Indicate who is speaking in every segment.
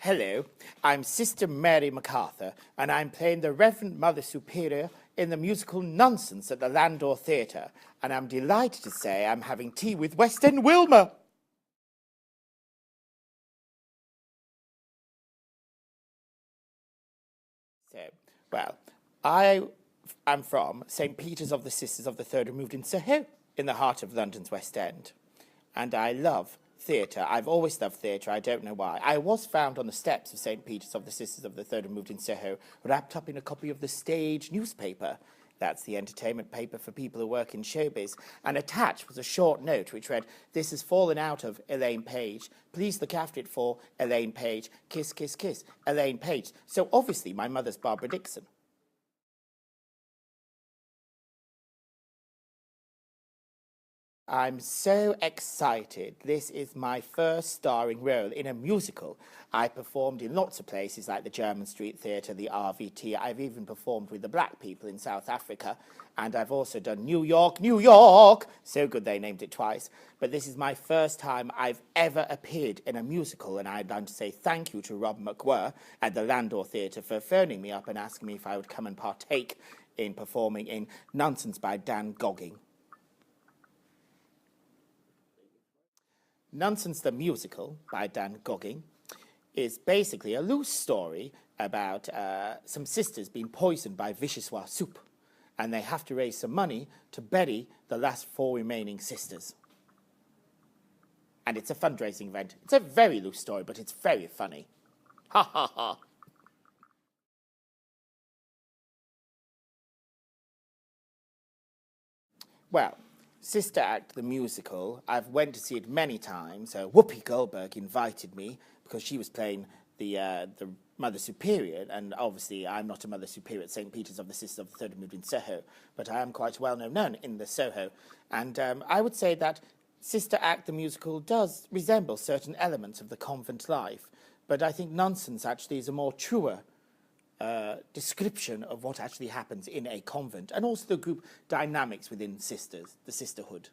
Speaker 1: Hello, I'm Sister Mary McArthur, and I'm playing the Reverend Mother Superior in the musical Nunsense at the Landor Theatre, and I'm delighted to say I'm having tea with West End Wilma. So, well, I am from St. Peter's of the Sisters of the Third Removed in Soho, in the heart of London's West End. And I love theatre. I've always loved theatre. I don't know why. I was found on the steps of St. Peter's of the Sisters of the Third Removed in Soho, wrapped up in a copy of the Stage newspaper. That's the entertainment paper for people who work in showbiz. And attached was a short note which read, "This has fallen out of Elaine Page. Please look after it for Elaine Page. Kiss, kiss, kiss. Elaine Page." So obviously my mother's Barbara Dixon. I'm so excited. This is my first starring role in a musical. I performed in lots of places like the German Street Theatre, the RVT. I've even performed with the Black people in South Africa. And I've also done New York, New York! So good they named it twice. But this is my first time I've ever appeared in a musical. And I'd like to say thank you to Rob McWhirr at the Landor Theatre for phoning me up and asking me if I would come and partake in performing in Nunsense by Dan Gogging. Nunsense the Musical by Dan Gogging is basically a loose story about some sisters being poisoned by vichyssoise soup, and they have to raise some money to bury the last 4 remaining sisters. And it's a fundraising event. It's a very loose story, but it's very funny. Ha ha ha. Well, Sister Act, the musical, I've went to see it many times. Whoopi Goldberg invited me because she was playing the Mother Superior, and obviously I'm not a Mother Superior at St. Peter's of the Sisters of the Third Removed in Soho, but I am quite well known in the Soho. And I would say that Sister Act, the musical, does resemble certain elements of the convent life, but I think Nunsense actually is a more truer description of what actually happens in a convent, and also the group dynamics within sisters, the sisterhood.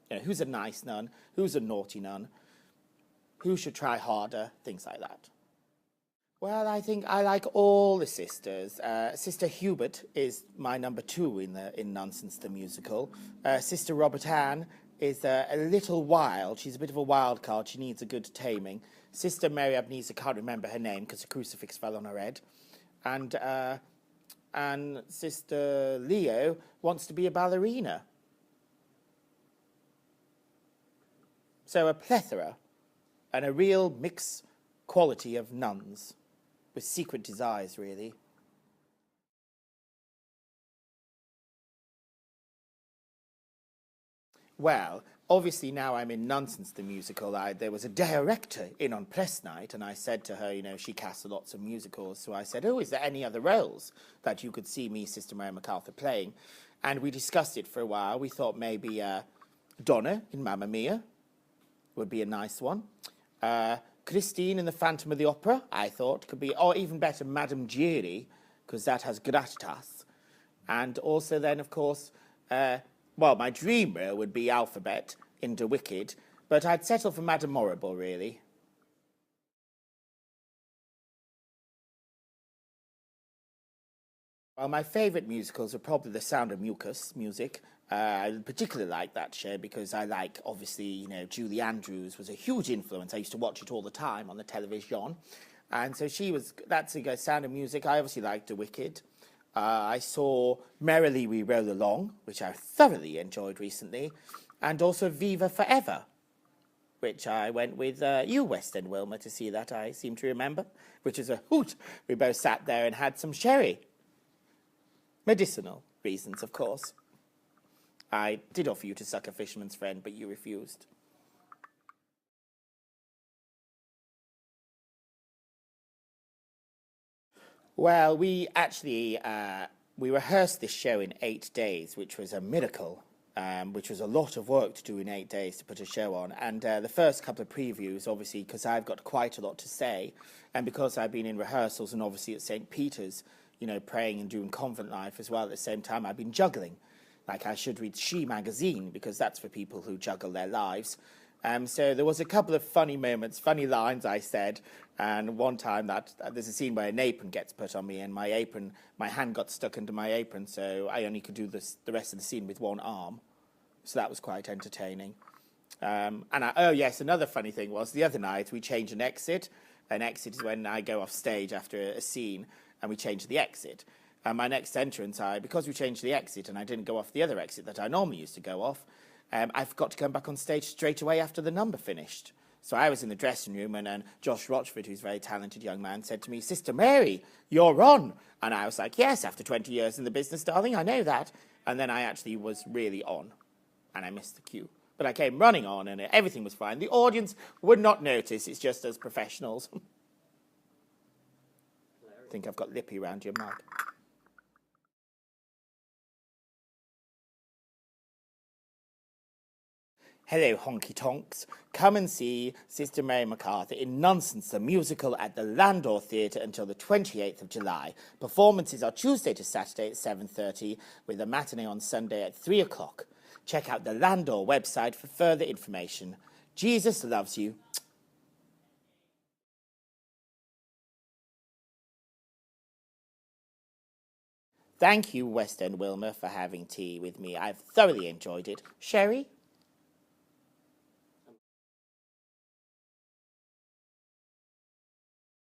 Speaker 1: You know, who's a nice nun, who's a naughty nun, who should try harder, things like that. Well, I think I like all the sisters. Sister Hubert is my number 2 in Nunsense the musical. Sister Robert Ann is a little wild. She's a bit of a wild card. She needs a good taming. Sister Mary Abneser, can't remember her name because the crucifix fell on her head. And Sister Leo wants to be a ballerina. So a plethora and a real mixed quality of nuns with secret desires, really. Well, obviously now I'm in Nunsense the musical. There was a director in on press night, and I said to her, you know, she casts lots of musicals, so I said, oh, is there any other roles that you could see me, Sister Mary McArthur, playing? And we discussed it for a while. We thought maybe Donna in Mamma Mia would be a nice one. Christine in The Phantom of the Opera, I thought, could be, or even better, Madame Giry, because that has gravitas. And also then, of course, well, my dream role would be Alphabet in The Wicked, but I'd settle for Madame Morrible, really. Well, my favourite musicals are probably The Sound of music. I particularly like that show because I like, obviously, you know, Julie Andrews was a huge influence. I used to watch it all the time on the television. And so that's a Sound of Music. I obviously liked The Wicked. I saw Merrily We Roll Along, which I thoroughly enjoyed recently, and also Viva Forever, which I went with you, West End Wilma, to see that, I seem to remember, which is a hoot. We both sat there and had some sherry. Medicinal reasons, of course. I did offer you to suck a fisherman's friend, but you refused. Well, we actually, we rehearsed this show in 8 days, which was a miracle, which was a lot of work to do in 8 days to put a show on. And the first couple of previews, obviously, because I've got quite a lot to say, and because I've been in rehearsals and obviously at St. Peter's, you know, praying and doing convent life as well at the same time, I've been juggling. Like I should read She magazine, because that's for people who juggle their lives. So there was a couple of funny moments, funny lines I said, and one time that there's a scene where an apron gets put on me, and my hand got stuck under my apron, so I only could do the rest of the scene with one arm. So that was quite entertaining. Oh yes, another funny thing was the other night we changed an exit. An exit is when I go off stage after a scene, and we change the exit. And my next entrance, because we changed the exit and I didn't go off the other exit that I normally used to go off, I forgot to come back on stage straight away after the number finished. So I was in the dressing room, and Josh Rochford, who's a very talented young man, said to me, "Sister Mary, you're on." And I was like, "Yes, after 20 years in the business, darling, I know that." And then I actually was really on, and I missed the cue. But I came running on, and everything was fine. The audience would not notice. It's just as professionals. I think I've got lippy around your mic. Hello, honky-tonks. Come and see Sister Mary McArthur in Nunsense, the musical, at the Landor Theatre until the 28th of July. Performances are Tuesday to Saturday at 7:30, with a matinee on Sunday at 3 o'clock. Check out the Landor website for further information. Jesus loves you. Thank you, West End Wilma, for having tea with me. I've thoroughly enjoyed it. Sherry?